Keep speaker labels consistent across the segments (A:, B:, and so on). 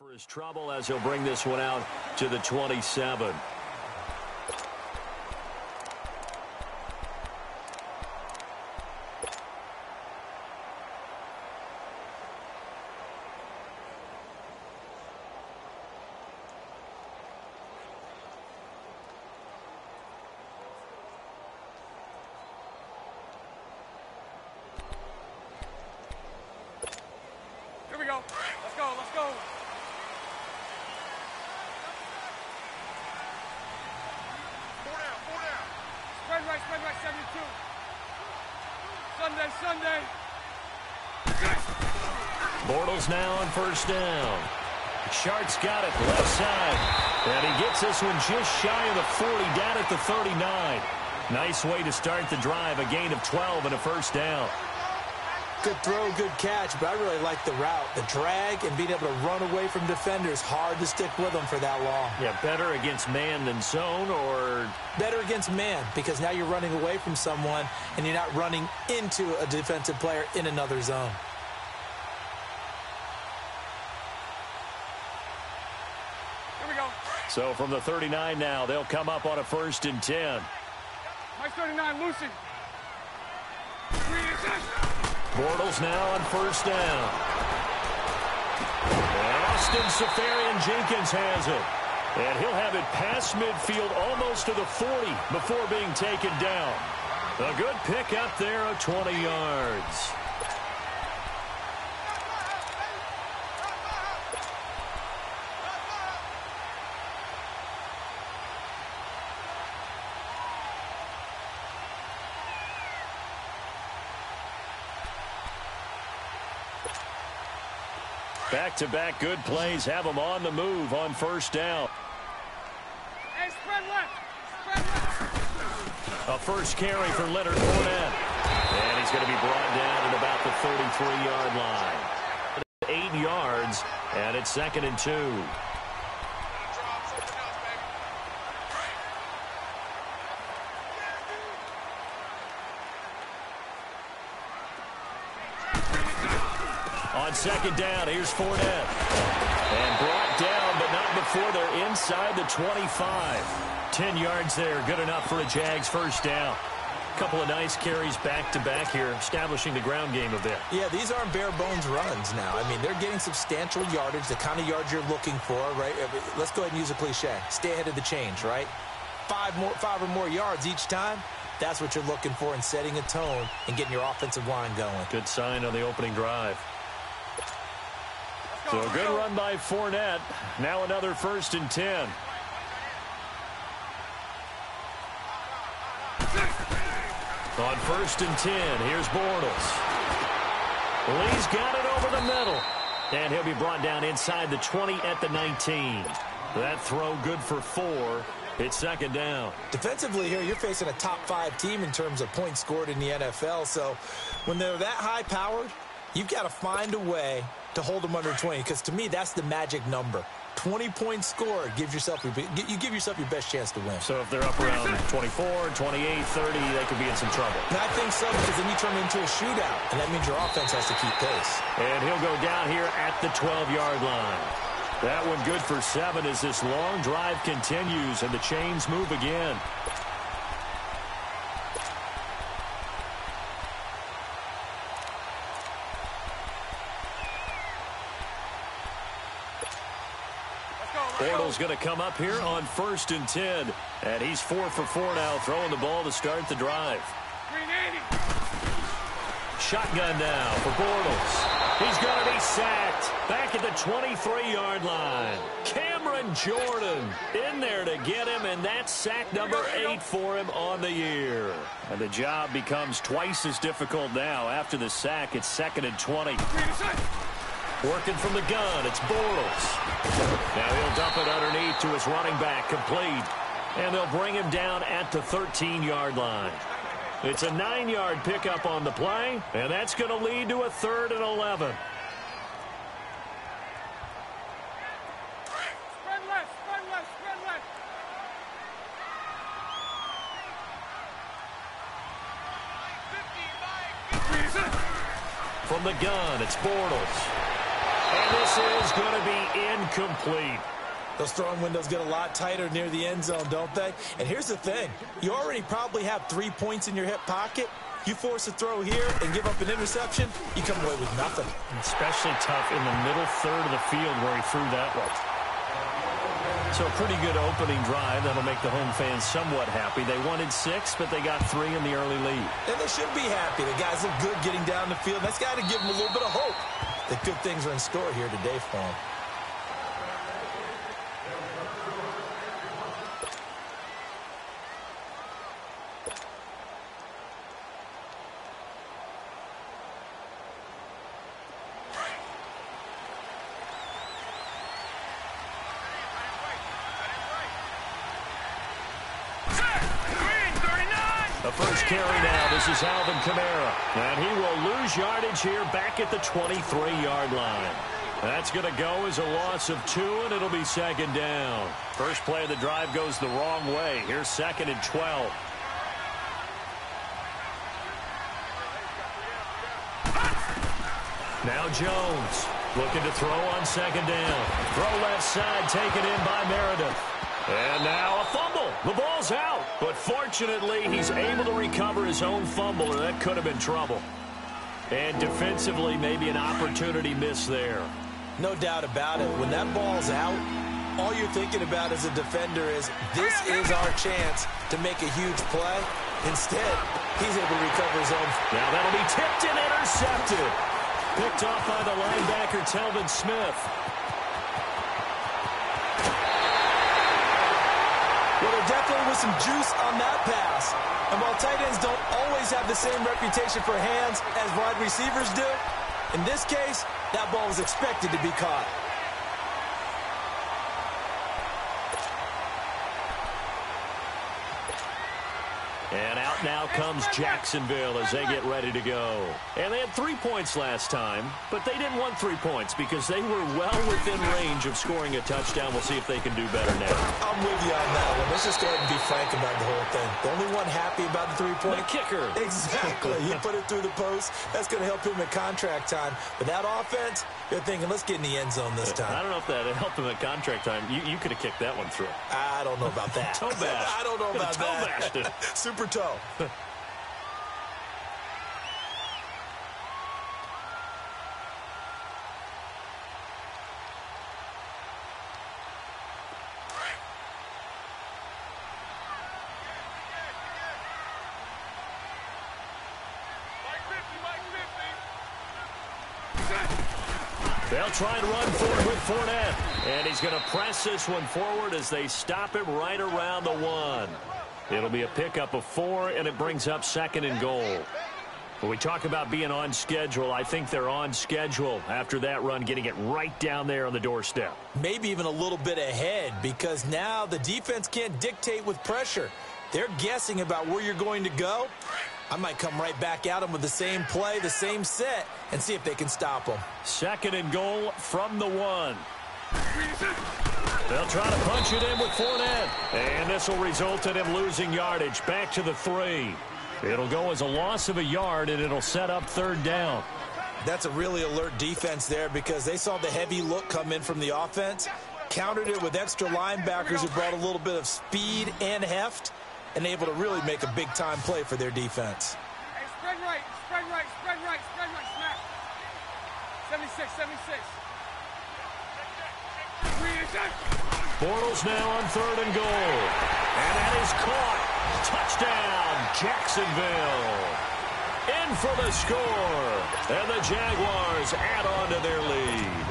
A: For his trouble as he'll bring this one out to the 27.
B: Here we go. Let's go. Let's go. Four down. Spread right, 72. Sunday.
A: Bortles now on first down. Shark's got it left side. And he gets this one just shy of the 40, down at the 39. Nice way to start the drive, a gain of 12 and a first down.
C: Good throw, good catch, but I really like the route. The drag and being able to run away from defenders, hard to stick with them for that long.
A: Yeah, better against man than zone, or?
C: Better against man, because now you're running away from someone and you're not running into a defensive player in another zone.
B: Here we go.
A: So from the 39 now, they'll come up on a 1st and 10.
B: Mike 39, Lucy.
A: Bortles now on first down. And Austin Safarian-Jenkins has it. And he'll have it past midfield almost to the 40 before being taken down. A good pick up there of 20 yards. Back-to-back good plays have them on the move on first down.
B: Hey, spread left.
A: A first carry for Leonard Fournette. And he's going to be brought down at about the 33-yard line. 8 yards, and it's 2nd and 2. On 2nd down, here's Fournette. And brought down, but not before they're inside the 25. 10 yards there, good enough for a Jags first down. Couple of nice carries back-to-back here, establishing the ground game a bit.
C: Yeah, these aren't bare-bones runs now. I mean, they're getting substantial yardage, the kind of yards you're looking for, right? Let's go ahead and use a cliche. Stay ahead of the change, right? 5 or more yards each time. That's what you're looking for in setting a tone and getting your offensive line going.
A: Good sign on the opening drive. So a good run by Fournette. Now another 1st and 10. On 1st and 10, here's Bortles. Lee's got it over the middle. And he'll be brought down inside the 20 at the 19. That throw good for 4. It's 2nd down.
C: Defensively here, you're facing a top 5 team in terms of points scored in the NFL. So when they're that high-powered, you've got to find a way to hold them under 20, because to me, that's the magic number. 20 points scored, you give yourself your best chance to win.
A: So if they're up around 24, 28, 30, they could be in some trouble.
C: And I think so, because then you turn it into a shootout, and that means your offense has to keep pace.
A: And he'll go down here at the 12-yard line. That one good for 7 as this long drive continues, and the chains move again. Bortles going to come up here on 1st and 10. And he's 4 for 4 now, throwing the ball to start the drive. Shotgun now for Bortles. He's going to be sacked back at the 23-yard line. Cameron Jordan in there to get him, and that's sack number 8 for him on the year. And the job becomes twice as difficult now. After the sack, it's 2nd and 20. Working from the gun, it's Bortles. Now he'll dump it underneath to his running back, complete. And they'll bring him down at the 13-yard line. It's a 9-yard pickup on the play, and that's going to lead to a 3rd and 11.
B: Spread left.
A: From the gun, it's Bortles. And this is going to be incomplete.
C: Those throwing windows get a lot tighter near the end zone, don't they? And here's the thing. You already probably have 3 points in your hip pocket. You force a throw here and give up an interception, you come away with nothing.
A: Especially tough in the middle third of the field where he threw that one. So a pretty good opening drive. That'll make the home fans somewhat happy. They wanted 6, but they got 3 in the early lead.
C: And they should be happy. The guys look good getting down the field. That's got to give them a little bit of hope that good things are in store here today for them.
A: First carry now. This is Alvin Kamara. And he will lose yardage here back at the 23-yard line. That's going to go as a loss of 2, and it'll be second down. First play of the drive goes the wrong way. Here's 2nd and 12. Now Jones looking to throw on second down. Throw left side taken in by Meredith. And now a fumble. The ball's out. But fortunately, he's able to recover his own fumble, or that could have been trouble. And defensively, maybe an opportunity miss there.
C: No doubt about it. When that ball's out, all you're thinking about as a defender is, this is our chance to make a huge play. Instead, he's able to recover his own.
A: Now that'll be tipped and intercepted. Picked off by the linebacker, Telvin Smith.
C: Well, there definitely was some juice on that pass. And while tight ends don't always have the same reputation for hands as wide receivers do, in this case, that ball was expected to be caught.
A: And out now comes Jacksonville as they get ready to go. And they had 3 points last time, but they didn't want 3 points because they were well within range of scoring a touchdown. We'll see if they can do better now.
C: I'm with you on that one. Let's just go ahead and be frank about the whole thing. The only one happy about the 3-point?
A: The kicker.
C: Exactly. He put it through the post. That's going to help him at contract time. But that offense, they're thinking, let's get in the end zone this time.
A: I don't know if that helped him at contract time. You could have kicked that one through.
C: I don't know about that.
A: Toe bash.
C: I don't know about
A: toe bashed it.
C: Super toe. They'll try and run forward with Fournette. And he's going to press this one forward as they stop him right around the 1. It'll be a pickup of 4, and it brings up 2nd and goal. When we talk about being on schedule, I think they're on schedule after that run, getting it right down there on the doorstep. Maybe even a little bit ahead, because now the defense can't dictate with pressure. They're guessing about where you're going to go. I might come right back at them with the same play, the same set, and see if they can stop them. 2nd
A: and goal from the 1. They'll try to punch it in with Fournette. And this will result in him losing yardage back to the 3. It'll go as a loss of a yard, and it'll set up 3rd down.
C: That's a really alert defense there because they saw the heavy look come in from the offense, countered it with extra linebackers who brought a little bit of speed and heft, and able to really make a big-time play for their defense.
B: Hey, spread right, spread right, spread right, spread right, snap. 76, 76.
A: Bortles now on 3rd and goal. And that is caught. Touchdown, Jacksonville. In for the score. And the Jaguars add on to their lead.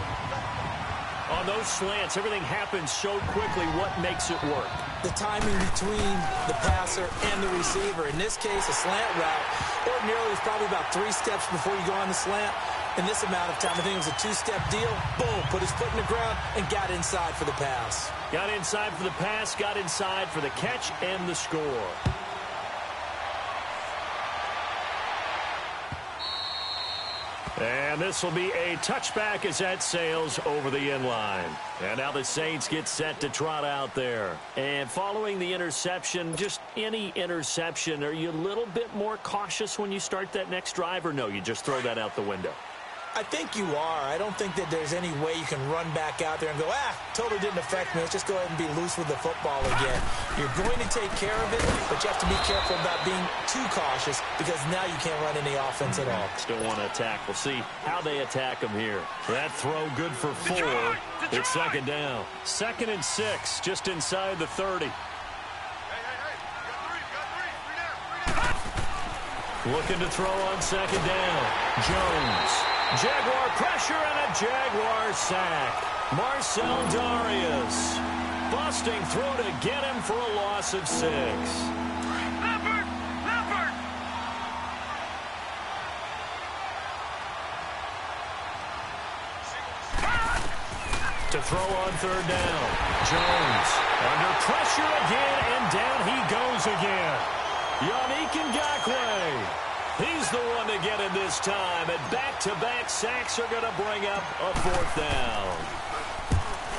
A: On those slants, everything happens so quickly. What makes it work?
C: The timing between the passer and the receiver. In this case, a slant route. Ordinarily, it's probably about 3 steps before you go on the slant. In this amount of time, I think it was a 2-step deal. Boom, put his foot in the ground and got inside for the pass.
A: Got inside for the pass, got inside for the catch and the score. And this will be a touchback as that sails over the end line. And now the Saints get set to trot out there. And following the interception, just any interception, are you a little bit more cautious when you start that next drive, or no, you just throw that out the window?
C: I think you are. I don't think that there's any way you can run back out there and go, totally didn't affect me. Let's just go ahead and be loose with the football again. You're going to take care of it, but you have to be careful about being too cautious because now you can't run any offense at all.
A: Still want to attack. We'll see how they attack him here. That throw good for 4. It's second down. 2nd and 6, just inside the 30. Looking to throw on 2nd down. Jones. Jaguar pressure and a Jaguar sack. Marcel Darius busting through to get him for a loss of 6.
B: Leopard! Leopard!
A: To throw on 3rd down. Jones under pressure again, and down he goes again. Yannick Ngakoue. He's the one to get him this time, and back-to-back sacks are going to bring up a 4th down.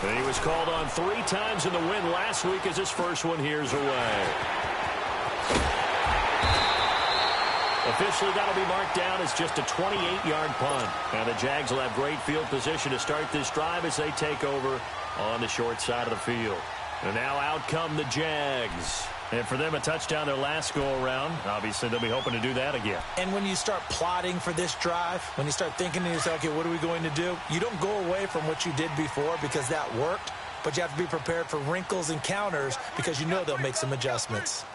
A: And he was called on 3 times in the win last week as his first one here's away. Officially, that'll be marked down as just a 28-yard punt. And the Jags will have great field position to start this drive as they take over on the short side of the field. And now out come the Jags. And for them, a touchdown their last go-around. Obviously, they'll be hoping to do that again.
C: And when you start plotting for this drive, when you start thinking to yourself, okay, what are we going to do? You don't go away from what you did before because that worked, but you have to be prepared for wrinkles and counters because you know they'll make some adjustments.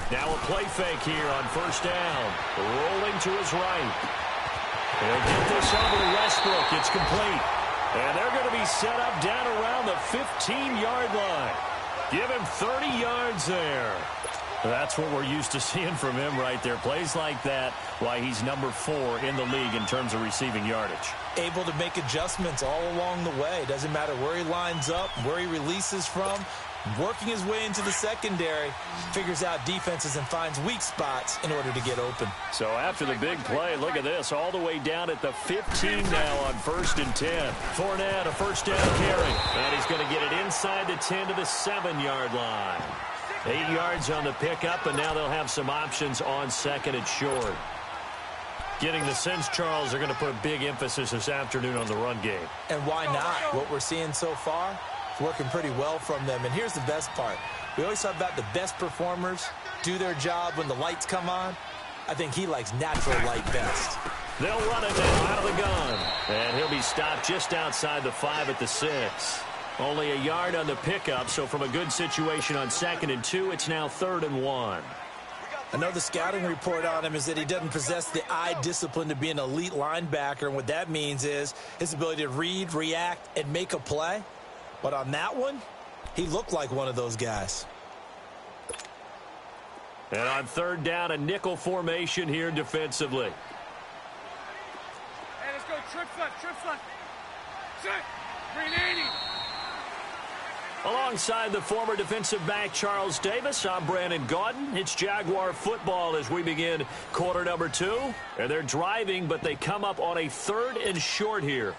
A: Now a play fake here on 1st down. Rolling to his right. He'll get this over to Westbrook. It's complete. And they're going to be set up down around the 15-yard line. Give him 30 yards there. That's what we're used to seeing from him right there. Plays like that, why he's number 4 in the league in terms of receiving yardage.
C: Able to make adjustments all along the way. Doesn't matter where he lines up, where he releases from. Working his way into the secondary, figures out defenses and finds weak spots in order to get open.
A: So after the big play, look at this, all the way down at the 15 now on 1st and 10. Fournette, a 1st down carry. And he's going to get it inside the 10 to the 7-yard line. 8 yards on the pickup, and now they'll have some options on 2nd and short. Getting the sense, Charles, they're going to put a big emphasis this afternoon on the run game.
C: And why not? What we're seeing so far, working pretty well from them. And here's the best part. We always talk about the best performers do their job when the lights come on. I think he likes natural light best.
A: They'll run it now out of the gun. And he'll be stopped just outside the 5 at the 6. Only a yard on the pickup, so from a good situation on 2nd and 2, it's now 3rd and 1.
C: Another scouting report on him is that he doesn't possess the eye discipline to be an elite linebacker. And what that means is his ability to read, react, and make a play. But on that one, he looked like one of those guys.
A: And on 3rd down, a nickel formation here defensively.
B: Hey, let's go. Trips left. Sit. 380.
A: Alongside the former defensive back Charles Davis, I'm Brandon Gaudin. It's Jaguar football as we begin quarter number 2. And they're driving, but they come up on a 3rd and short here.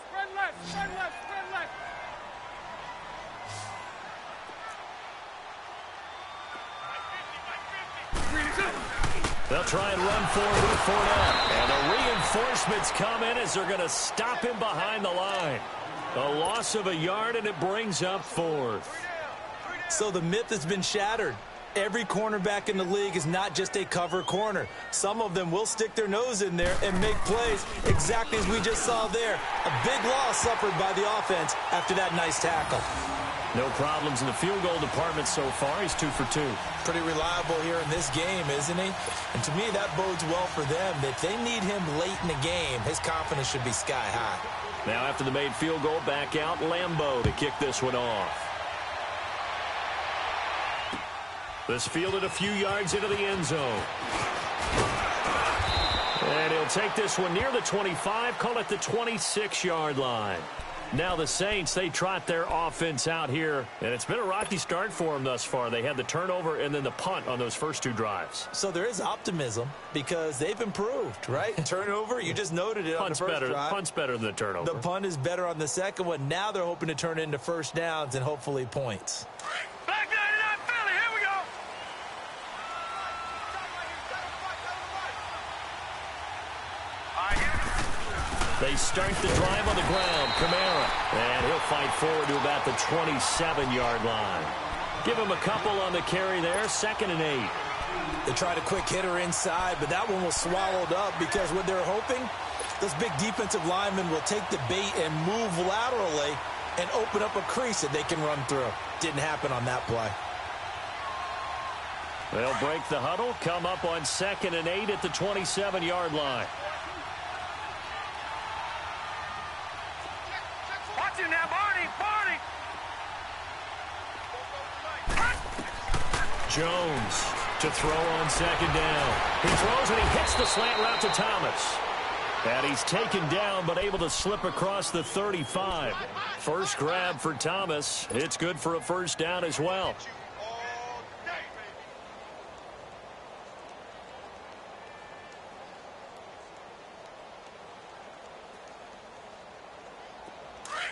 B: Spread left.
A: They'll try and run forward with Fournette. And the reinforcements come in as they're going to stop him behind the line. A loss of a yard, and it brings up 4th.
C: So the myth has been shattered. Every cornerback in the league is not just a cover corner. Some of them will stick their nose in there and make plays exactly as we just saw there. A big loss suffered by the offense after that nice tackle.
A: No problems in the field goal department so far. He's 2 for 2.
C: Pretty reliable here in this game, isn't he? And to me, that bodes well for them. If they need him late in the game, his confidence should be sky high.
A: Now after the made field goal, back out Lambeau to kick this one off. This fielded a few yards into the end zone. And he'll take this one near the 25, call it the 26-yard line. Now the Saints, they trot their offense out here, and it's been a rocky start for them thus far. They had the turnover and then the punt on those first 2 drives.
C: So there is optimism because they've improved, right? Turnover, you just noted it on the first drive.
A: Punt's better than the turnover.
C: The punt is better on the second one. Now they're hoping to turn into first downs and hopefully points.
B: Back 99 Philly, here we go.
A: They start the drive on the ground. Kamara. And he'll fight forward to about the 27-yard line. Give him a couple on the carry there. 2nd and 8.
C: They tried a quick hitter inside, but that one was swallowed up because what they're hoping, those big defensive linemen will take the bait and move laterally and open up a crease that they can run through. Didn't happen on that play.
A: They'll break the huddle, come up on 2nd and 8 at the 27-yard line.
B: Watch him now, Barney.
A: Jones to throw on 2nd down. He throws and he hits the slant route to Thomas. And he's taken down but able to slip across the 35. First grab for Thomas. It's good for a first down as well.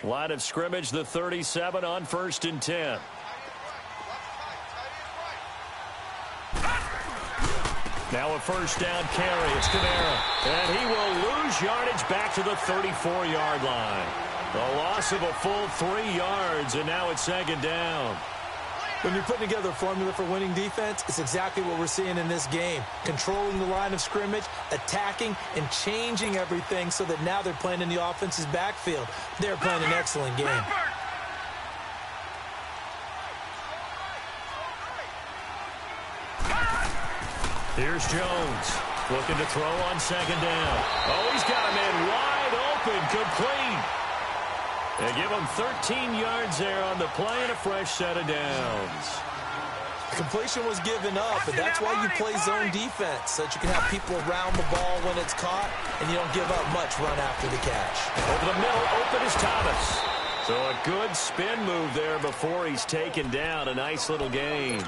A: Line of scrimmage, the 37 on 1st and 10. Now a first down carry. It's Kamara. And he will lose yardage back to the 34-yard line. A loss of a full 3 yards, and now it's 2nd down.
C: When you're putting together a formula for winning defense, it's exactly what we're seeing in this game. Controlling the line of scrimmage, attacking, and changing everything so that now they're playing in the offense's backfield. They're playing an excellent game.
A: Here's Jones. Looking to throw on 2nd down. Oh, he's got a man wide open, complete. They give him 13 yards there on the play and a fresh set of downs.
C: Completion was given up, but that's why you play zone defense, so that you can have people around the ball when it's caught, and you don't give up much run after the catch.
A: Over the middle, open is Thomas. So a good spin move there before he's taken down. A nice little gain.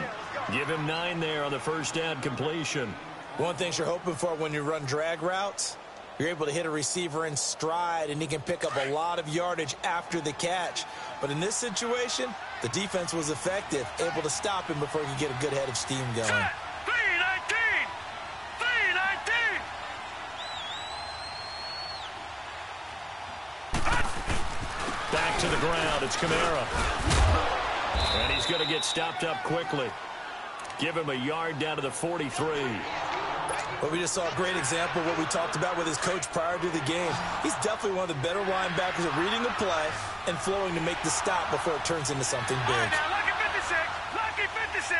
A: Give him 9 there on the first down completion.
C: One thing you're hoping for when you run drag routes, you're able to hit a receiver in stride, and he can pick up a lot of yardage after the catch. But in this situation, the defense was effective, able to stop him before he could get a good head of steam going.
B: 3-19.
A: Back to the ground. It's Kamara. And he's going to get stopped up quickly. Give him a yard down to the 43.
C: But we just saw a great example of what we talked about with his coach prior to the game. He's definitely one of the better linebackers at reading the play and flowing to make the stop before it turns into something big.
B: Right now, lucky 56. Lucky 56.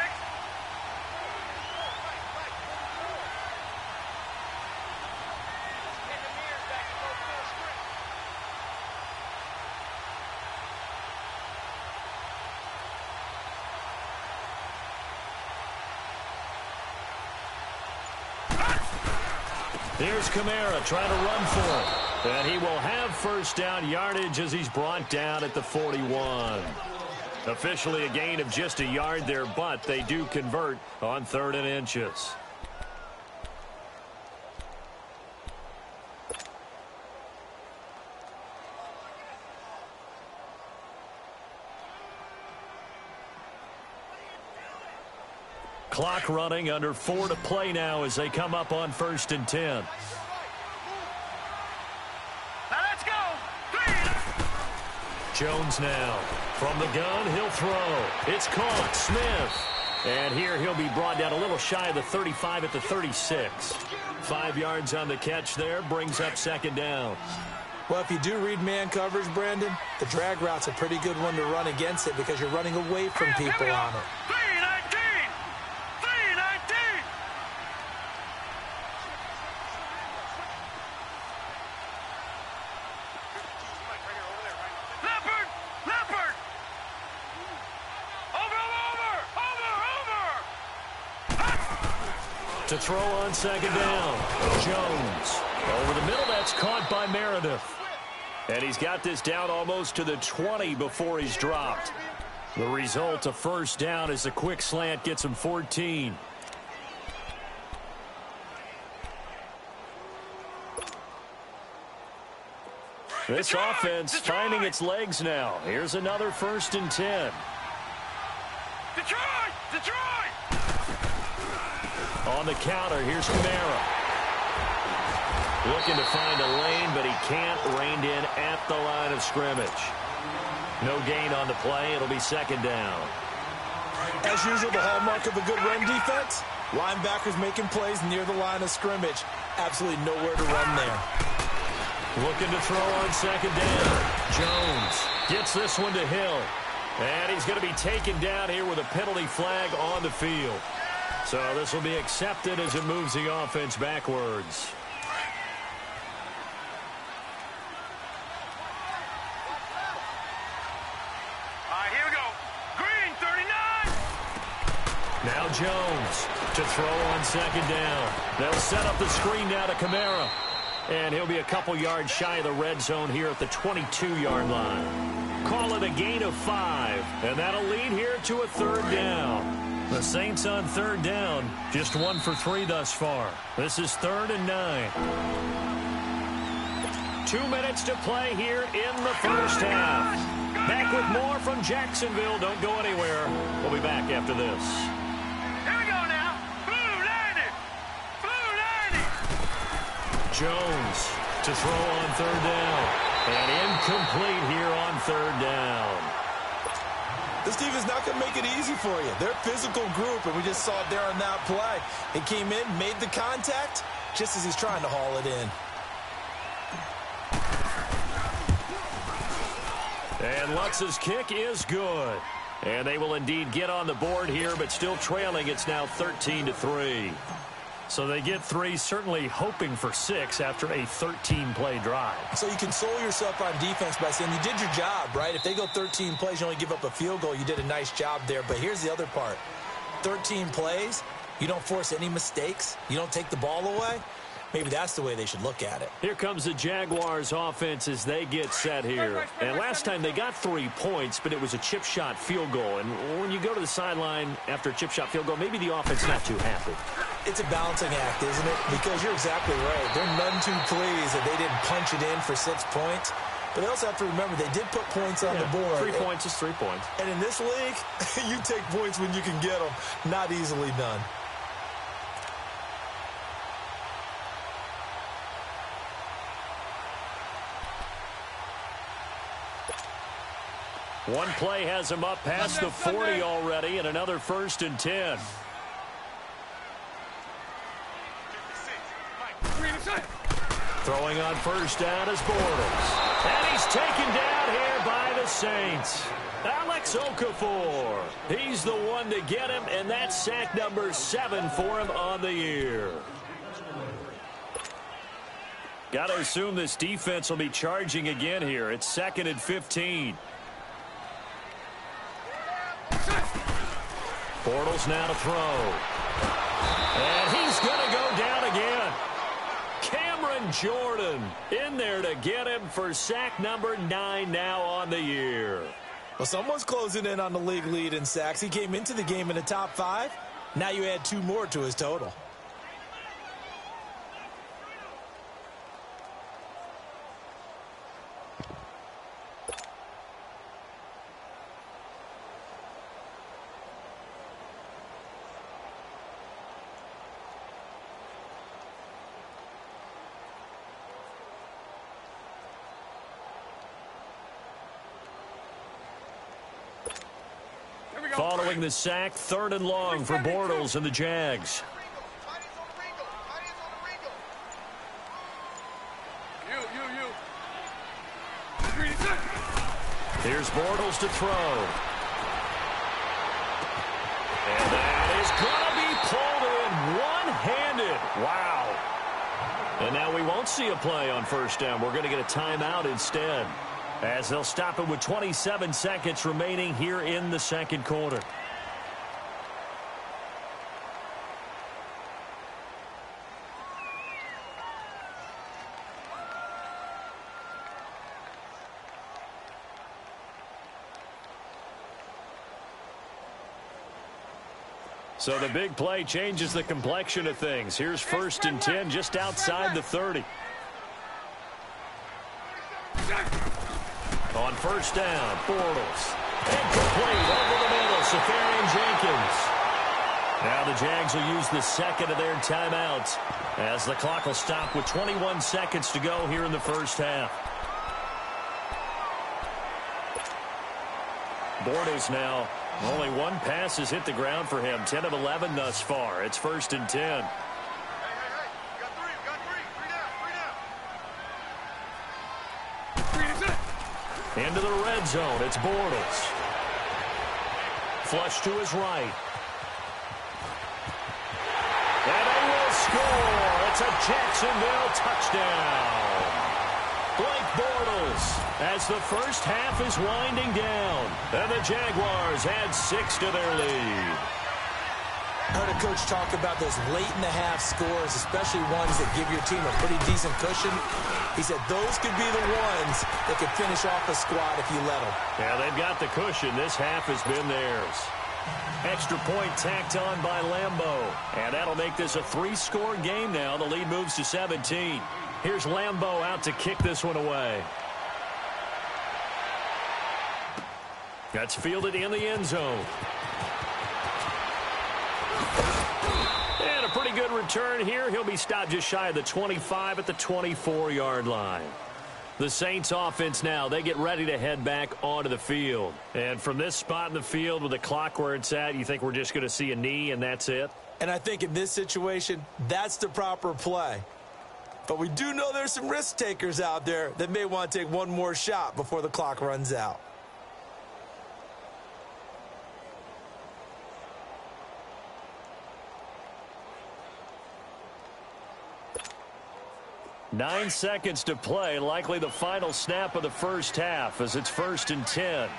A: Here's Kamara trying to run for it. And he will have first down yardage as he's brought down at the 41. Officially a gain of just a yard there, but they do convert on 3rd and inches. Clock running, under 4 to play now as they come up on 1st and 10.
B: Now let's go.
A: Jones now. From the gun, he'll throw. It's caught. Smith. And here he'll be brought down a little shy of the 35 at the 36. 5 yards on the catch there. Brings up 2nd down.
C: Well, if you do read man coverage, Brandon, the drag route's a pretty good one to run against it because you're running away from people on it.
B: 3-19. Leopard. Over.
A: To throw on 2nd down. Jones. Over the middle, that's caught by Meredith. And he's got this down almost to the 20 before he's dropped. The result, a first down as a quick slant gets him 14. This offense finding its legs now. Here's another 1st and 10.
B: Detroit!
A: On the counter, here's Kamara. Looking to find a lane, but he can't. Reined in at the line of scrimmage. No gain on the play. It'll be 2nd down.
C: As usual, the hallmark of a good run defense, linebackers making plays near the line of scrimmage. Absolutely nowhere to run there.
A: Looking to throw on 2nd down. Jones gets this one to Hill. And he's going to be taken down here with a penalty flag on the field. So this will be accepted as it moves the offense backwards.
B: All right, here we go. Green, 39.
A: Now Jones to throw on 2nd down. They'll set up the screen now to Kamara. And he'll be a couple yards shy of the red zone here at the 22-yard line. Call it a gain of 5, and that'll lead here to a 3rd down. The Saints on 3rd down, just 1 for 3 thus far. This is 3rd and 9. 2 minutes to play here in the first half. Back with more from Jacksonville. Don't go anywhere. We'll be back after this.
B: Here we go now. Blue 90.
A: Jones to throw on 3rd down. And incomplete here on 3rd down.
C: This defense is not going to make it easy for you. They're a physical group, and we just saw it there on that play. He came in, made the contact, just as he's trying to haul it in.
A: And Lutz's kick is good. And they will indeed get on the board here, but still trailing. It's now 13-3. So they get 3, certainly hoping for 6 after a 13-play drive.
C: So you console yourself on defense by saying you did your job, right? If they go 13 plays, you only give up a field goal, you did a nice job there. But here's the other part. 13 plays, you don't force any mistakes, you don't take the ball away. Maybe that's the way they should look at it.
A: Here comes the Jaguars offense as they get set here. And last time they got 3 points, but it was a chip shot field goal. And when you go to the sideline after a chip shot field goal, maybe the offense not too happy.
C: It's a balancing act, isn't it? Because you're exactly right. They're none too pleased that they didn't punch it in for 6 points. But they also have to remember they did put points on the board.
A: 3 points is 3 points.
C: And in this league, you take points when you can get them. Not easily done.
A: One play has him up past the 40 already, and another 1st and 10. Throwing on 1st down is Bortles. And he's taken down here by the Saints. Alex Okafor. He's the one to get him, and that's sack number 7 for him on the year. Got to assume this defense will be charging again here. It's 2nd and 15. Bortles now to throw. And he's going to go down again. Cameron Jordan in there to get him for sack number 9 now on the year.
C: Well, someone's closing in on the league lead in sacks. He came into the game in the top 5. Now you add 2 more to his total.
A: Following the sack, 3rd and long for Bortles and the Jags. Here's Bortles to throw. And that is going to be pulled in one-handed. Wow. And now we won't see a play on 1st down. We're going to get a timeout instead, as they'll stop it with 27 seconds remaining here in the 2nd quarter. So the big play changes the complexion of things. Here's 1st and 10 just outside the 30. On 1st down, Bortles. Incomplete over the middle, Safarian Jenkins. Now the Jags will use the second of their timeouts as the clock will stop with 21 seconds to go here in the first half. Bortles now, only one pass has hit the ground for him, 10 of 11 thus far. It's 1st and 10.
B: Hey, you got three. Three down.
A: Into the red zone, it's Bortles. Flush to his right. And they will score. It's a Jacksonville touchdown. Blake Bortles as the first half is winding down. And the Jaguars add 6 to their lead.
C: I heard a coach talk about those late-in-the-half scores, especially ones that give your team a pretty decent cushion. He said those could be the ones that could finish off a squad if you let them.
A: Yeah, they've got the cushion. This half has been theirs. Extra point tacked on by Lambeau. And that'll make this a 3-score game now. The lead moves to 17. Here's Lambeau out to kick this one away. That's fielded in the end zone. And a pretty good return here. He'll be stopped just shy of the 25 at the 24-yard line. The Saints offense now, they get ready to head back onto the field. And from this spot in the field with the clock where it's at, you think we're just going to see a knee and that's it?
C: And I think in this situation, that's the proper play. But we do know there's some risk takers out there that may want to take one more shot before the clock runs out.
A: Nine seconds to play, likely the final snap of the first half as it's 1st and 10.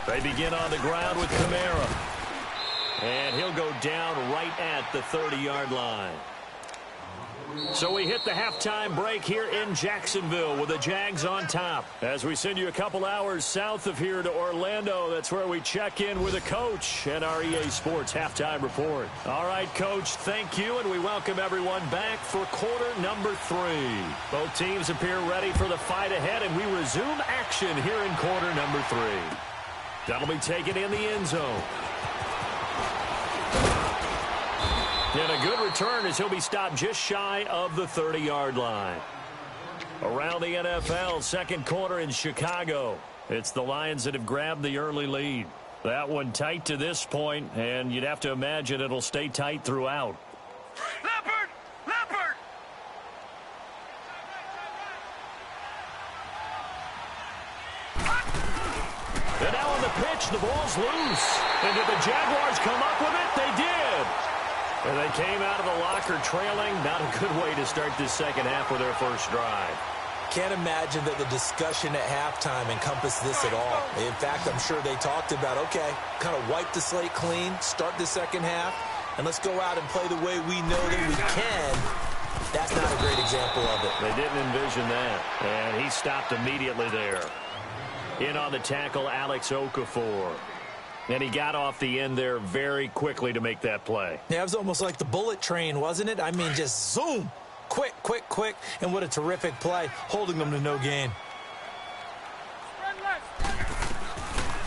A: They begin on the ground with Kamara. And he'll go down right at the 30-yard line. So we hit the halftime break here in Jacksonville with the Jags on top. As we send you a couple hours south of here to Orlando, that's where we check in with the coach and our EA Sports halftime report. All right, Coach, thank you, and we welcome everyone back for quarter number 3. Both teams appear ready for the fight ahead, and we resume action here in quarter number 3. That'll be taken in the end zone. And a good return as he'll be stopped just shy of the 30-yard line. Around the NFL, second quarter in Chicago. It's the Lions that have grabbed the early lead. That one tight to this point, and you'd have to imagine it'll stay tight throughout.
B: Leopard! Leopard!
A: And now on the pitch, the ball's loose. And did the Jaguars come up with it? They did. And they came out of the locker trailing. Not a good way to start this second half with their first drive.
C: Can't imagine that the discussion at halftime encompassed this at all. In fact, I'm sure they talked about, okay, kind of wipe the slate clean, start the second half, and let's go out and play the way we know that we can. That's not a great example of it.
A: They didn't envision that. And he stopped immediately there. In on the tackle, Alex Okafor. And he got off the end there very quickly to make that play.
C: Yeah, it was almost like the bullet train, wasn't it? I mean, just zoom. Quick, quick, quick. And what a terrific play, holding them to no gain.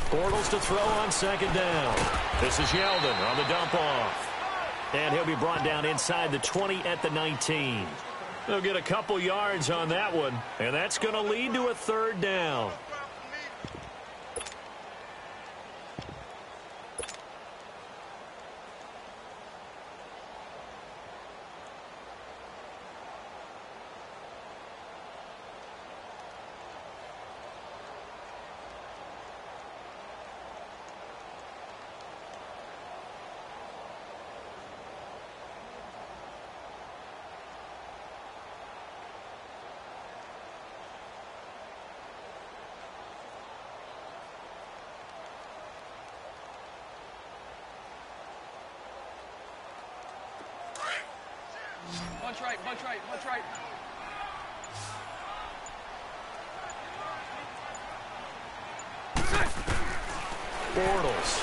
A: Bortles to throw on second down. This is Yeldon on the dump off. And he'll be brought down inside the 20 at the 19. They'll get a couple yards on that one. And that's going to lead to a third down.
B: Bunch right, bunch right, bunch right.
A: Bortles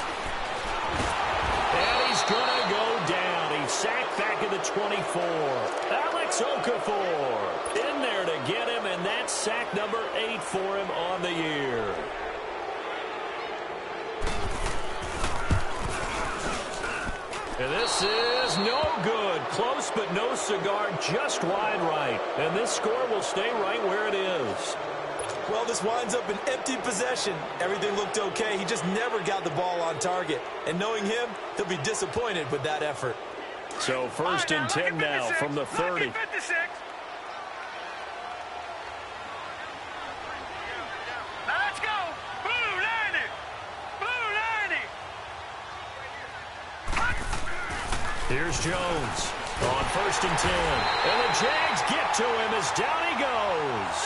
A: 24. Alex Okafor in there to get him, and that's sack number 8 for him on the year. And this is no good. Close, but no cigar, just wide right. And this score will stay right where it is.
C: Well, this winds up an empty possession. Everything looked okay. He just never got the ball on target. And knowing him, he'll be disappointed with that effort.
A: So first and 10 now from the 30.
B: Let's go. Blue 90. Blue 90.
A: Here's Jones on first and 10. And the Jags get to him as down he goes.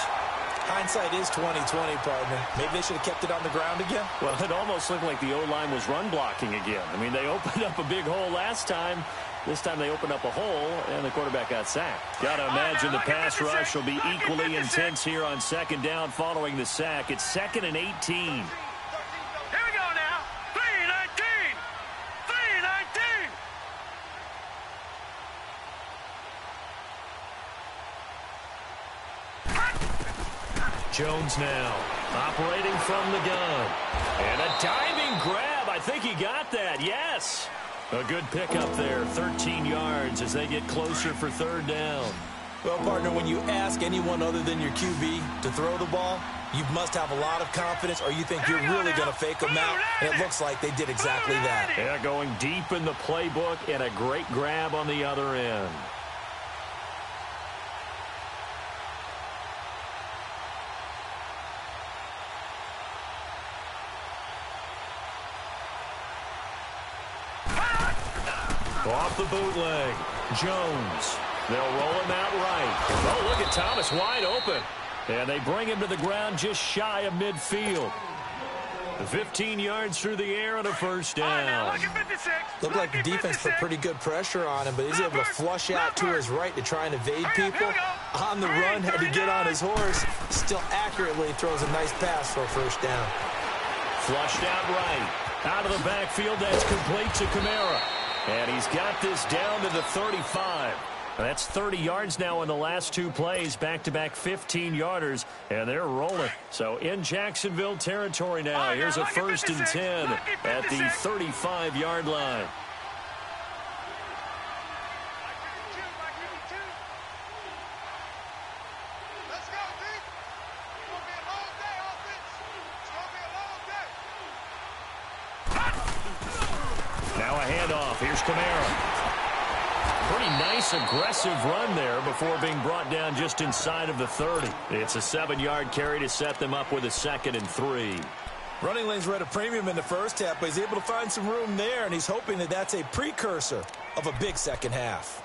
C: Hindsight is 20/20, partner. Maybe they should have kept it on the ground again.
A: Well, it almost looked like the O-line was run blocking again. I mean, they opened up a big hole last time. This time they opened up a hole, and the quarterback got sacked. Got to imagine the pass rush will be equally intense here on second down following the sack. It's 2nd and 18.
B: Here we go now. 3-19. 3-19.
A: Jones now operating from the gun. And a diving grab. I think he got that. Yes. A good pickup there. 13 yards as they get closer for third down.
C: Well, partner, when you ask anyone other than your QB to throw the ball, you must have a lot of confidence or you think you're really going to fake them out. And it looks like they did exactly that.
A: Yeah, going deep in the playbook and a great grab on the other end. Off the bootleg, Jones. They'll roll him out right. Oh, look at Thomas wide open. And they bring him to the ground just shy of midfield. 15 yards through the air on a first down.
C: Looked like the defense put pretty good pressure on him, but he's able to flush out to his right to try and evade people. On the run, had to get on his horse. Still accurately throws a nice pass for a first down.
A: Flushed out right. Out of the backfield, that's complete to Kamara. And he's got this down to the 35. That's 30 yards now in the last two plays, back-to-back 15-yarders, and they're rolling. So in Jacksonville territory now. Here's a first and 10 at the 35-yard line. Now a handoff. Here's Kamara. Pretty nice, aggressive run there before being brought down just inside of the 30. It's a 7-yard carry to set them up with a 2nd and 3.
C: Running lanes were at a premium in the first half, but he's able to find some room there, and he's hoping that that's a precursor of a big second half.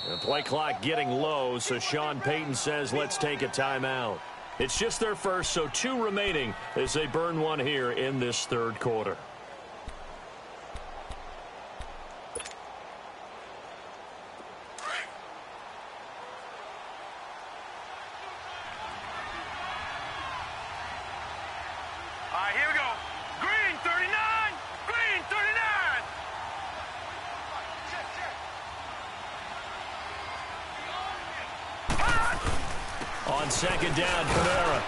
A: The play clock getting low, so Sean Payton says let's take a timeout. It's just their first, so 2 remaining as they burn one here in this third quarter.
B: All right, here we go. Green 39. Green 39.
A: On second down, Kamara.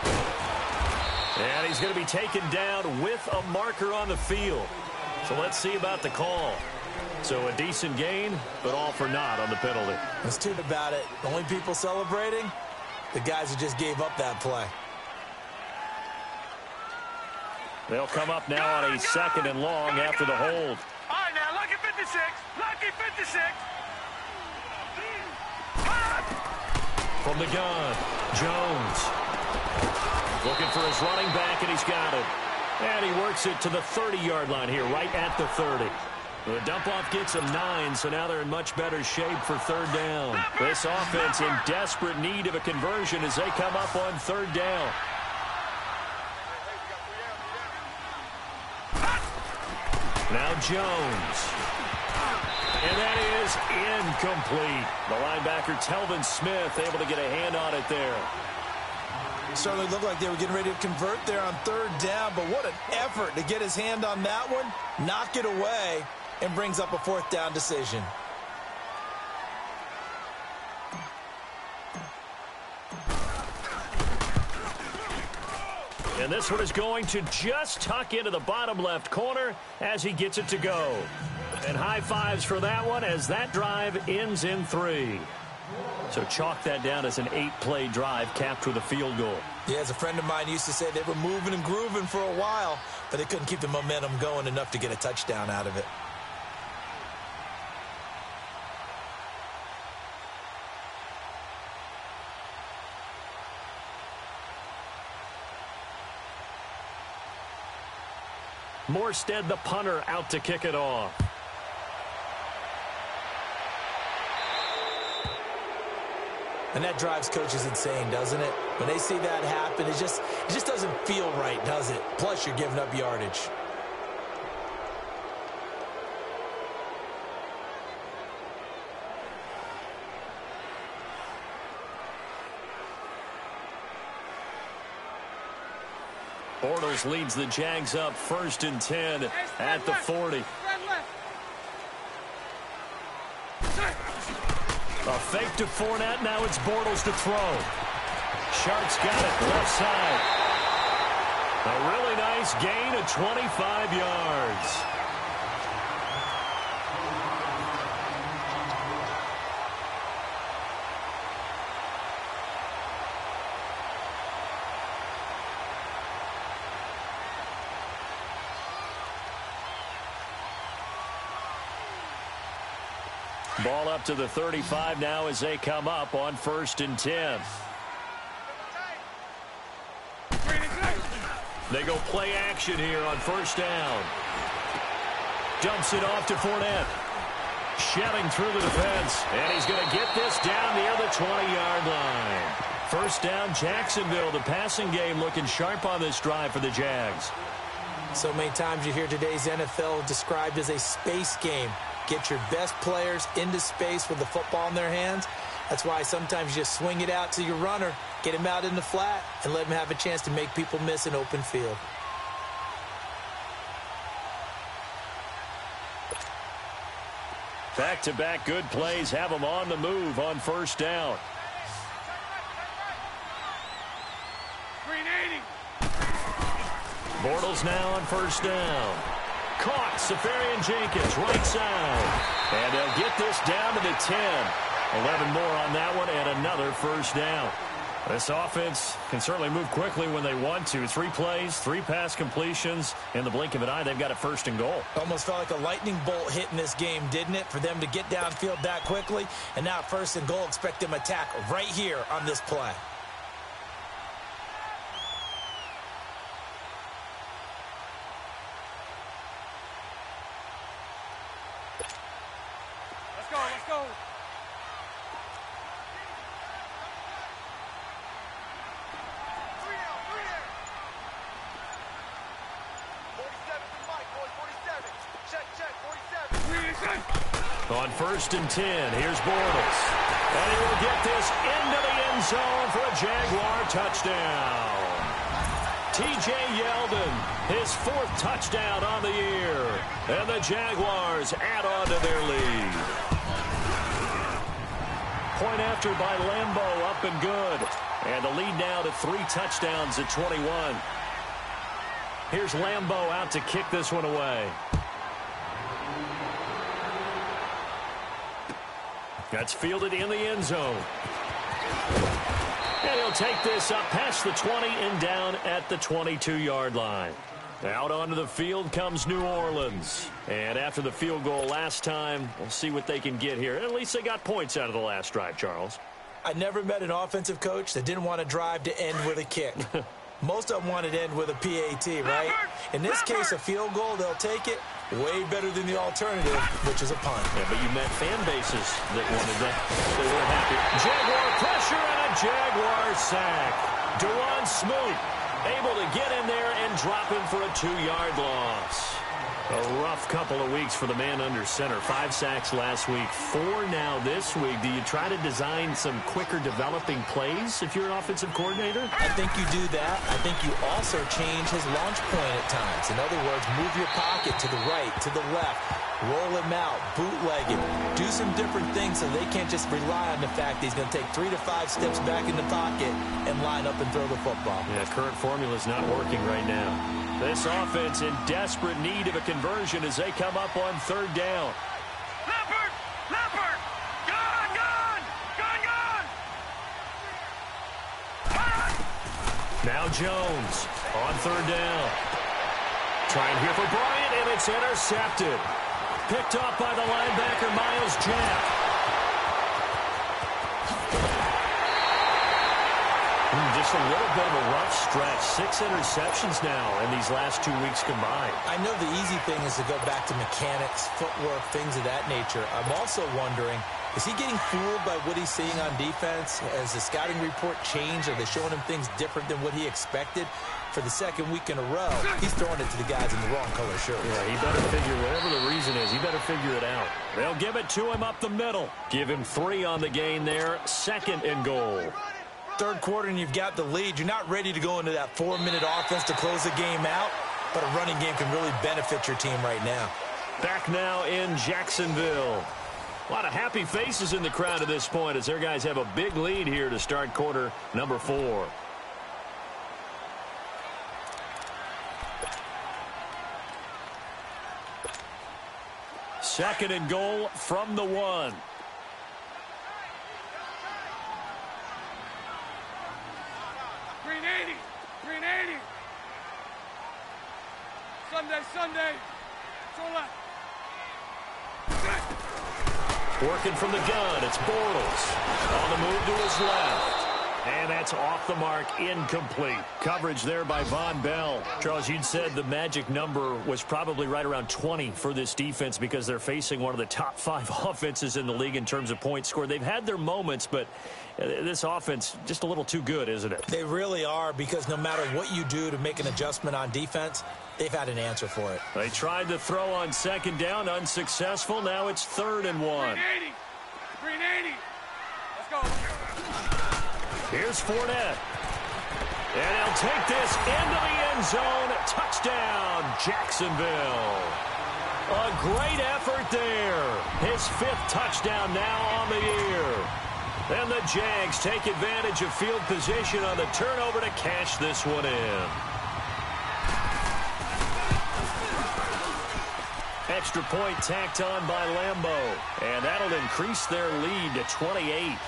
A: And he's going to be taken down with a marker on the field. So let's see about the call. So a decent gain, but all for naught on the penalty.
C: Let's talk about it. The only people celebrating, the guys who just gave up that play.
A: They'll come up now on a 2nd and long after the hold.
B: All right, now, lucky 56. Lucky 56.
A: From the gun, Jones. Looking for his running back, and he's got it. And he works it to the 30-yard line here, right at the 30. The dump-off gets them 9, so now they're in much better shape for third down. This offense in desperate need of a conversion as they come up on third down. Now Jones. And that is incomplete. The linebacker, Telvin Smith, able to get a hand on it there.
C: Certainly looked like they were getting ready to convert there on third down, but what an effort to get his hand on that one, knock it away, and brings up a fourth down decision.
A: And this one is going to just tuck into the bottom left corner as he gets it to go. And high fives for that one as that drive ends in 3. So chalk that down as an 8-play drive capped with a field goal.
C: Yeah, as a friend of mine used to say, they were moving and grooving for a while, but they couldn't keep the momentum going enough to get a touchdown out of it.
A: Morstead, the punter, out to kick it off.
C: And that drives coaches insane, doesn't it? When they see that happen, it just doesn't feel right, does it? Plus, you're giving up yardage.
A: Bortles leads the Jags up 1st and 10 at the 40. A fake to Fournette. Now it's Bortles to throw. Sharks got it left side. A really nice gain of 25 yards. Ball up to the 35 now as they come up on 1st and 10. They go play action here on 1st down. Dumps it off to Fournette. Shelling through the defense. And he's going to get this down near the 20-yard line. 1st down, Jacksonville. The passing game looking sharp on this drive for the Jags.
C: So many times you hear today's NFL described as a space game. Get your best players into space with the football in their hands. That's why sometimes you just swing it out to your runner, get him out in the flat, and let him have a chance to make people miss an open field.
A: Back-to-back good plays have them on the move on 1st down. Bortles now on 1st down. Caught, Safarian Jenkins, right side. And they'll get this down to the 10. 11 more on that one and another 1st down. This offense can certainly move quickly when they want to. 3 plays, 3 pass completions. In the blink of an eye, they've got it 1st and goal.
C: Almost felt like a lightning bolt hit in this game, didn't it? For them to get downfield that quickly. And now 1st and goal, expect them to attack right here on this play.
B: Let's go.
A: On 1st and 10, here's Bortles. And he will get this into the end zone for a Jaguar touchdown. T.J. Yeldon, his 4th touchdown on the year. And the Jaguars add on to their lead. Point after by Lambeau, up and good. And the lead now to 3 touchdowns at 21. Here's Lambeau out to kick this one away. That's fielded in the end zone. And he'll take this up past the 20 and down at the 22-yard line. Out onto the field comes New Orleans. And after the field goal last time, we'll see what they can get here. At least they got points out of the last drive, Charles.
C: I never met an offensive coach that didn't want to drive to end with a kick. Most of them want to end with a PAT, right? In this case, a field goal, they'll take it. Way better than the alternative, which is a punt.
A: Yeah, but you met fan bases that wanted that. They were happy. Jaguar pressure and a Jaguar sack. Dewan Smoot able to get in there and drop him for a 2-yard loss. A rough couple of weeks for the man under center. 5 sacks last week, 4 now this week. Do you try to design some quicker developing plays if you're an offensive coordinator?
C: I think you do that. I think you also change his launch point at times. In other words, move your pocket to the right, to the left, roll him out, bootleg him, do some different things so they can't just rely on the fact that he's going to take 3 to 5 steps back in the pocket and line up and throw the football.
A: Yeah, current formula is not working right now. This offense in desperate need of a conversion as they come up on 3rd down.
B: Leopard! Leopard! Gone! Gone! Gone! Gone!
A: Now Jones on 3rd down. Trying here for Bryant, and it's intercepted. Picked off by the linebacker, Miles Jack. Just a little bit of a rough stretch. 6 interceptions now in these last 2 weeks combined.
C: I know the easy thing is to go back to mechanics, footwork, things of that nature. I'm also wondering, is he getting fooled by what he's seeing on defense? Has the scouting report changed? Are they showing him things different than what he expected? For the 2nd week in a row, he's throwing it to the guys in the wrong color shirts.
A: Yeah, he better figure, whatever the reason is, he better figure it out. They'll give it to him up the middle. Give him 3 on the gain there. 2nd and goal.
C: 3rd quarter and you've got the lead. You're not ready to go into that 4-minute offense to close the game out, but a running game can really benefit your team right now.
A: Back now in Jacksonville. A lot of happy faces in the crowd at this point as their guys have a big lead here to start quarter number 4. Second and goal from the 1.
B: Sunday.
A: Working from the gun, it's Bortles. On the move to his left. And that's off the mark, incomplete. Coverage there by Von Bell. Charles, you'd said the magic number was probably right around 20 for this defense because they're facing one of the top 5 offenses in the league in terms of points scored. They've had their moments, but this offense just a little too good, isn't it?
C: They really are, because no matter what you do to make an adjustment on defense, they've had an answer for it.
A: They tried to throw on 2nd down, unsuccessful. Now it's 3rd and 1.
B: 380. Let's go.
A: Here's Fournette. And he'll take this into the end zone. Touchdown, Jacksonville. A great effort there. His 5th touchdown now on the year. And the Jags take advantage of field position on the turnover to cash this one in. Extra point tacked on by Lambeau. And that'll increase their lead to 28.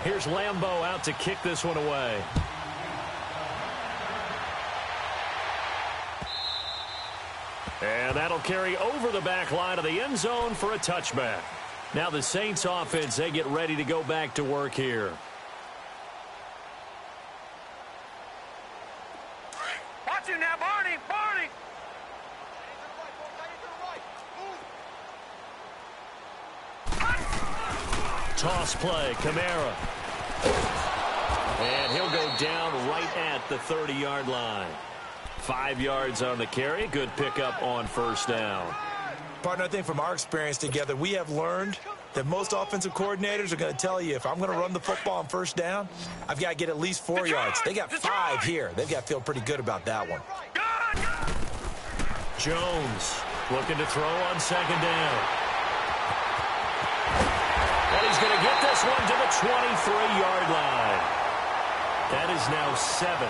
A: Here's Lambeau out to kick this one away. And that'll carry over the back line of the end zone for a touchback. Now the Saints offense, they get ready to go back to work here.
B: Watch him now, Barney! Barney!
A: Toss play, Kamara. And he'll go down right at the 30-yard line. 5 yards on the carry. Good pickup on 1st down.
C: Partner, I think from our experience together, we have learned that most offensive coordinators are going to tell you, if I'm going to run the football on 1st down, I've got to get at least 4 yards. They got 5 here. They've got to feel pretty good about that one.
A: Jones looking to throw on 2nd down. And he's going to get this one to the 23-yard line. That is now 7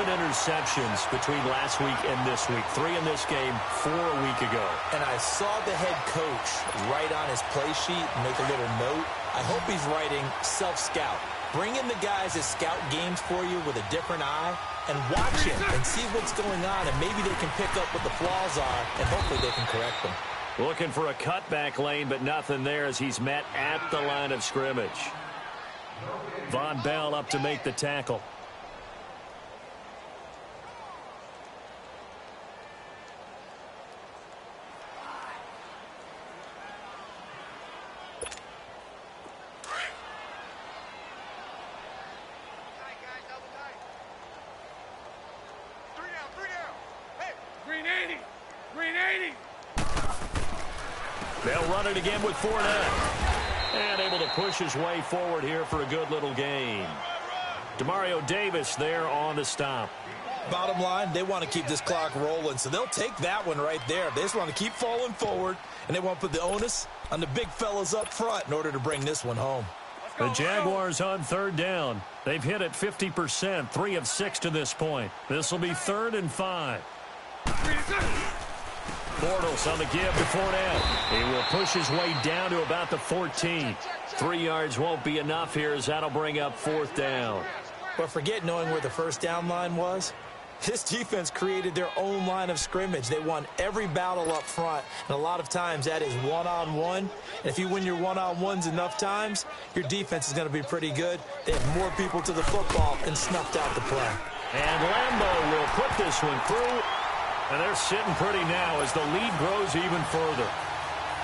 A: interceptions between last week and this week. 3 in this game, 4 a week ago.
C: And I saw the head coach write on his play sheet, make a little note. I hope he's writing self-scout. Bring in the guys that scout games for you with a different eye and watch him and see what's going on, and maybe they can pick up what the flaws are, and hopefully they can correct them.
A: Looking for a cutback lane, but nothing there as he's met at the line of scrimmage. Von Bell up to make the tackle. They'll run it again with Fournette. And able to push his way forward here for a good little gain. Demario Davis there on the stop.
C: Bottom line, they want to keep this clock rolling, so they'll take that one right there. They just want to keep falling forward, and they want to put the onus on the big fellas up front in order to bring this one home.
A: The Jaguars on third down. They've hit it 50%, 3 of 6 to this point. This will be 3rd and 5. Bortles on the give to Fournette. He will push his way down to about the 14. 3 yards won't be enough here as that'll bring up 4th down.
C: But forget knowing where the first down line was. This defense created their own line of scrimmage. They won every battle up front, and a lot of times that is one-on-one. And if you win your one-on-ones enough times, your defense is going to be pretty good. They have more people to the football and snuffed out the play.
A: And Lambeau will put this one through. And they're sitting pretty now as the lead grows even further.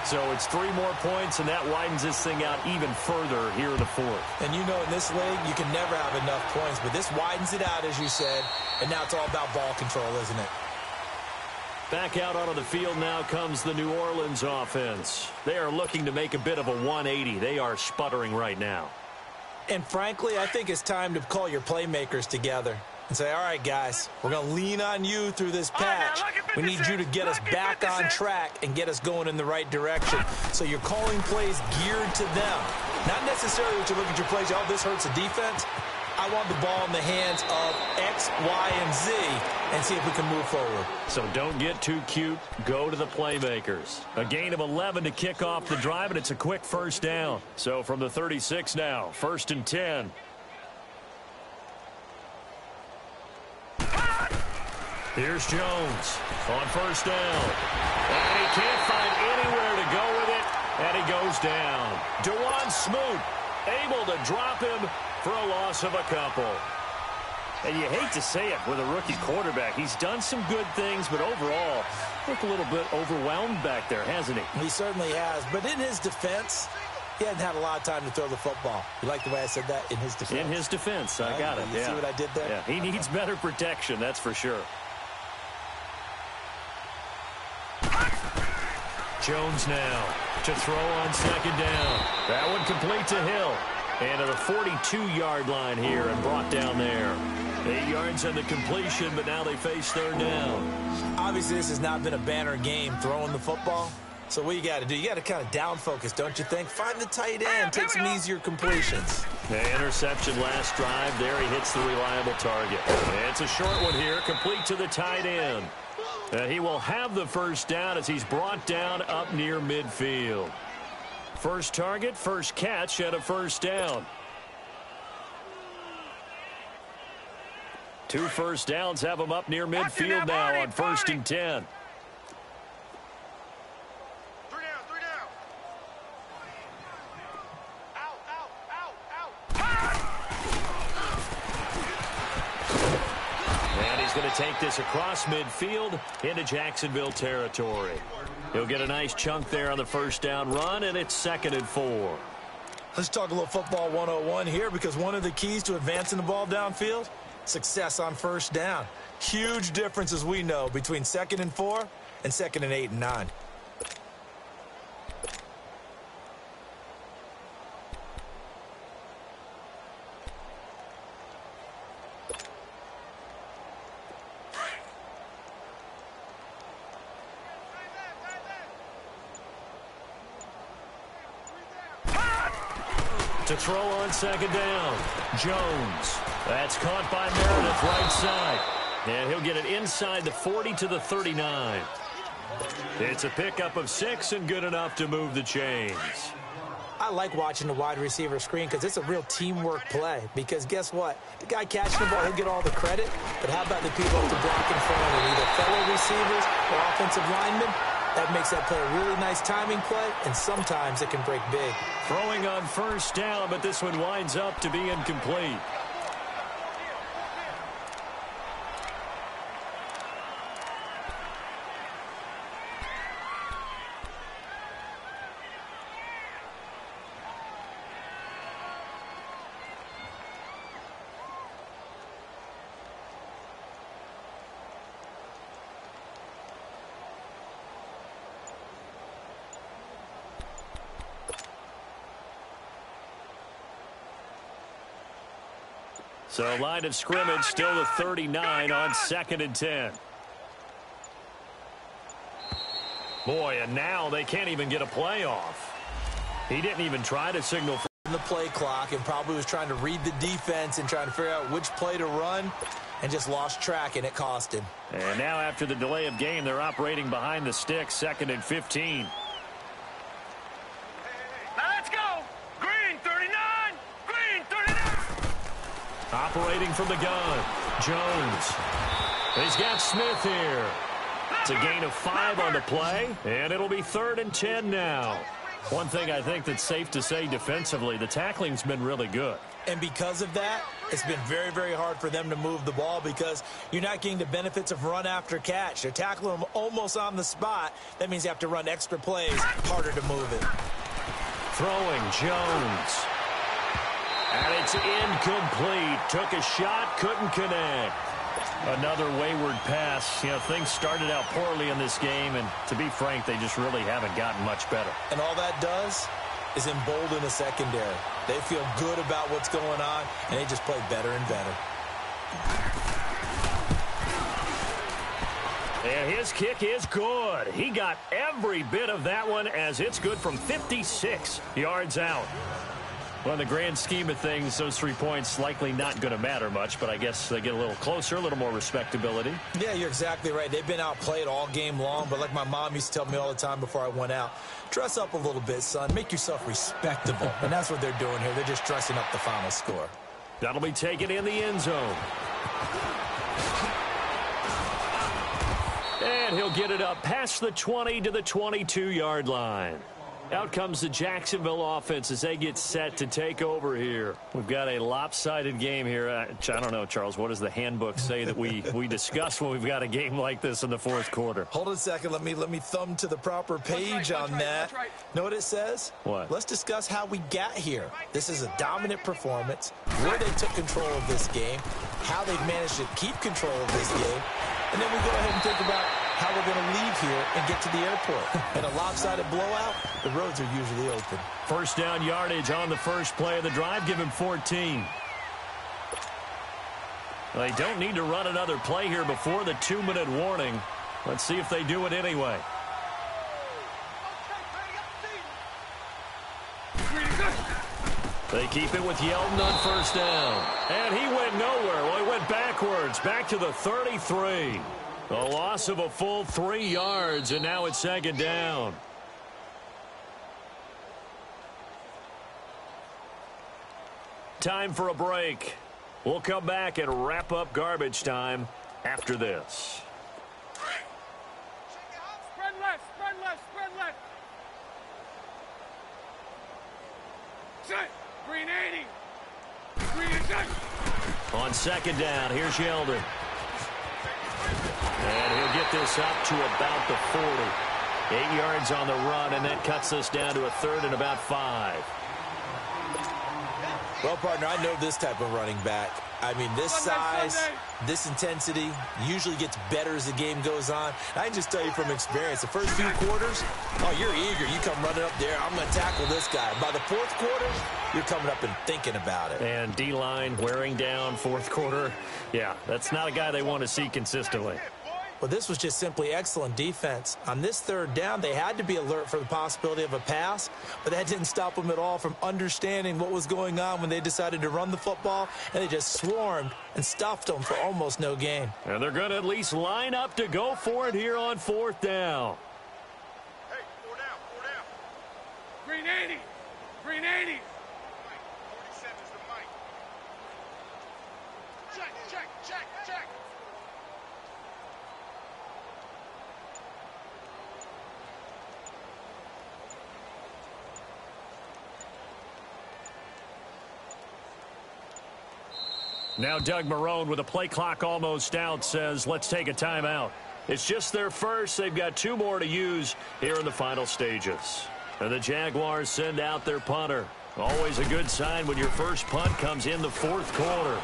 A: So it's 3 more points, and that widens this thing out even further here in the 4th.
C: And you know in this league, you can never have enough points, but this widens it out, as you said, and now it's all about ball control, isn't it?
A: Back out onto the field now comes the New Orleans offense. They are looking to make a bit of a 180. They are sputtering right now.
C: And frankly, I think it's time to call your playmakers together and say, all right, guys, we're going to lean on you through this patch. We need you to get us back on track and get us going in the right direction. So you're calling plays geared to them. Not necessarily that you look at your plays, oh, this hurts the defense. I want the ball in the hands of X, Y, and Z and see if we can move forward.
A: So don't get too cute. Go to the playmakers. A gain of 11 to kick off the drive, and it's a quick first down. So from the 36 now, 1st and 10. Here's Jones on first down. And he can't find anywhere to go with it, and he goes down. DeJuan Smoot able to drop him for a loss of a couple. And you hate to say it with a rookie quarterback. He's done some good things, but overall, looked a little bit overwhelmed back there, hasn't he?
C: He certainly has. But in his defense, he hasn't had a lot of time to throw the football. You like the way I said that? In his defense.
A: In his defense. I got it.
C: You see what I did there?
A: Yeah, he needs better protection, that's for sure. Jones now to throw on 2nd down. That one complete to Hill. And at the 42-yard line here and brought down there. 8 yards on the completion, but now they face 3rd down.
C: Obviously, this has not been a banner game throwing the football. So what you got to do, you got to kind of down focus, don't you think? Find the tight end, take some easier completions.
A: The interception last drive. There he hits the reliable target. And it's a short one here, complete to the tight end. He will have the first down as he's brought down up near midfield. First target, first catch, and a first down. 2 first downs have him up near midfield now on 1st and 10.
B: 3 down.
A: And he's going to take this across midfield into Jacksonville territory. He'll get a nice chunk there on the first down run, and it's 2nd and 4.
C: Let's talk a little football 101 here, because one of the keys to advancing the ball downfield, success on first down. Huge difference, as we know, between 2nd and 4 and 2nd and 8 and 9.
A: To throw on 2nd down, Jones. That's caught by Meredith right side. And he'll get it inside the 40 to the 39. It's a pickup of 6 and good enough to move the chains.
C: I like watching the wide receiver screen because it's a real teamwork play. Because guess what? The guy catching the ball, he'll get all the credit. But how about the people to block in front of him, either fellow receivers or offensive linemen? That makes that play a really nice timing play, and sometimes it can break big.
A: Throwing on first down, but this one winds up to be incomplete. So line of scrimmage still the 39 on 2nd and 10. Boy, and now they can't even get a play off. He didn't even try to signal for
C: the play clock and probably was trying to read the defense and trying to figure out which play to run and just lost track, and it cost him.
A: And now after the delay of game, they're operating behind the sticks, 2nd and 15. Operating from the gun, Jones. He's got Smith here. It's a gain of 5 on the play, and it'll be 3rd and 10 now. One thing I think that's safe to say defensively, the tackling's been really good.
C: And because of that, it's been very, very hard for them to move the ball because you're not getting the benefits of run after catch. They're tackling them almost on the spot. That means you have to run extra plays, harder to move it.
A: Throwing, Jones. And it's incomplete. Took a shot, couldn't connect. Another wayward pass. You know, things started out poorly in this game, and to be frank, they just really haven't gotten much better.
C: And all that does is embolden the secondary. They feel good about what's going on, and they just play better and better.
A: And his kick is good. He got every bit of that one as it's good from 56 yards out. Well, in the grand scheme of things, those 3 points likely not going to matter much, but I guess they get a little closer, a little more respectability.
C: Yeah, you're exactly right. They've been outplayed all game long, but like my mom used to tell me all the time before I went out, dress up a little bit, son. Make yourself respectable. And that's what they're doing here. They're just dressing up the final score.
A: That'll be taken in the end zone. And he'll get it up past the 20 to the 22-yard line. Out comes the Jacksonville offense as they get set to take over here. We've got a lopsided game here. I don't know, Charles, what does the handbook say that we discuss when we've got a game like this in the fourth quarter?
C: Hold on a second. Let me thumb to the proper page on that. Know what it says?
A: What?
C: Let's discuss how we got here. This is a dominant performance, where they took control of this game, how they've managed to keep control of this game, and then we go ahead and think about how we're going to leave here and get to the airport. In a lopsided blowout, the roads are usually open.
A: First down yardage on the first play of the drive. Give him 14. Well, they don't need to run another play here before the 2-minute warning. Let's see if they do it anyway. They keep it with Yeldon on first down. And he went nowhere. Well, he went backwards, back to the 33. A loss of a full 3 yards, and now it's 2nd down. Time for a break. We'll come back and wrap up garbage time after this.
B: Spread left, spread left, spread left. Set. Green 80. Green is set.
A: On 2nd down, here's Yeldon. And he'll get this up to about the 40. 8 yards on the run, and that cuts us down to a 3rd and about 5.
C: Well, partner, I know this type of running back. I mean, this size, this intensity usually gets better as the game goes on. I can just tell you from experience, the first few quarters, oh, you're eager. You come running up there, I'm going to tackle this guy. By the fourth quarter, you're coming up and thinking about it.
A: And D-line wearing down fourth quarter. Yeah, that's not a guy they want to see consistently.
C: Well, this was just simply excellent defense. On this 3rd down, they had to be alert for the possibility of a pass, but that didn't stop them at all from understanding what was going on when they decided to run the football, and they just swarmed and stuffed them for almost no gain.
A: And they're going to at least line up to go for it here on 4th down.
B: Hey, 4 down, 4 down. Green 80. Green 80. 47 is the mic. Check, check, check, check.
A: Now Doug Marrone, with a play clock almost out, says, let's take a timeout. It's just their first. They've got 2 more to use here in the final stages. And the Jaguars send out their punter. Always a good sign when your first punt comes in the 4th quarter.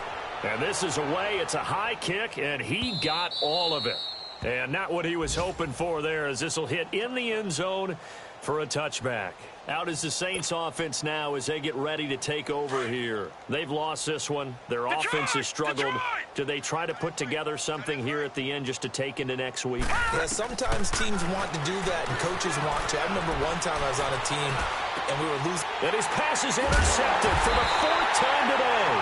A: And this is away. It's a high kick, and he got all of it. And not what he was hoping for there, as this will hit in the end zone for a touchback. Out is the Saints offense now as they get ready to take over here. They've lost this one. Their offense has struggled. Do they try to put together something here at the end just to take into next week?
C: Yeah, sometimes teams want to do that and coaches want to. I remember one time I was on a team and we were losing.
A: And his pass is intercepted for the 4th time today.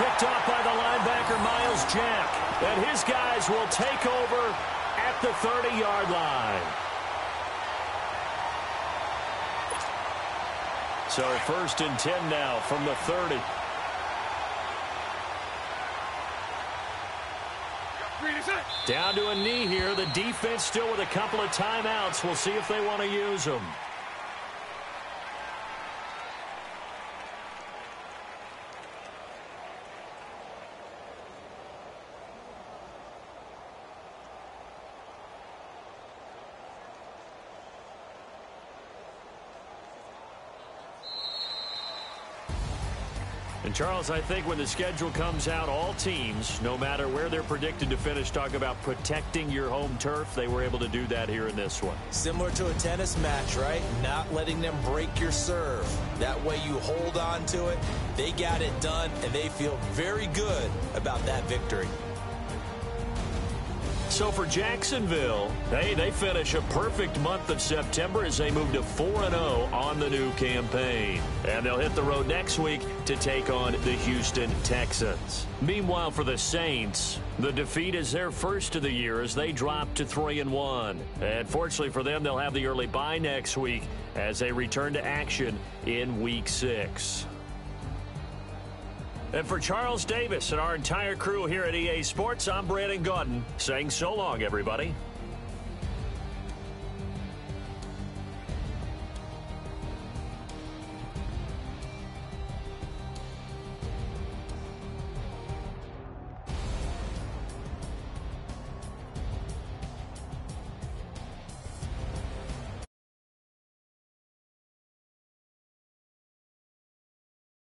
A: Picked off by the linebacker Miles Jack. And his guys will take over at the 30-yard line. So 1st and 10 now from the 30. Down to a knee here. The defense still with a couple of timeouts. We'll see if they want to use them. And, Charles, I think when the schedule comes out, all teams, no matter where they're predicted to finish, talk about protecting your home turf. They were able to do that here in this one.
C: Similar to a tennis match, right? Not letting them break your serve. That way you hold on to it. They got it done, and they feel very good about that victory.
A: So for Jacksonville, they finish a perfect month of September as they move to 4-0 on the new campaign. And they'll hit the road next week to take on the Houston Texans. Meanwhile, for the Saints, the defeat is their first of the year as they drop to 3-1. And fortunately for them, they'll have the early bye next week as they return to action in Week 6. And for Charles Davis and our entire crew here at EA Sports, I'm Brandon Gaudin saying so long, everybody.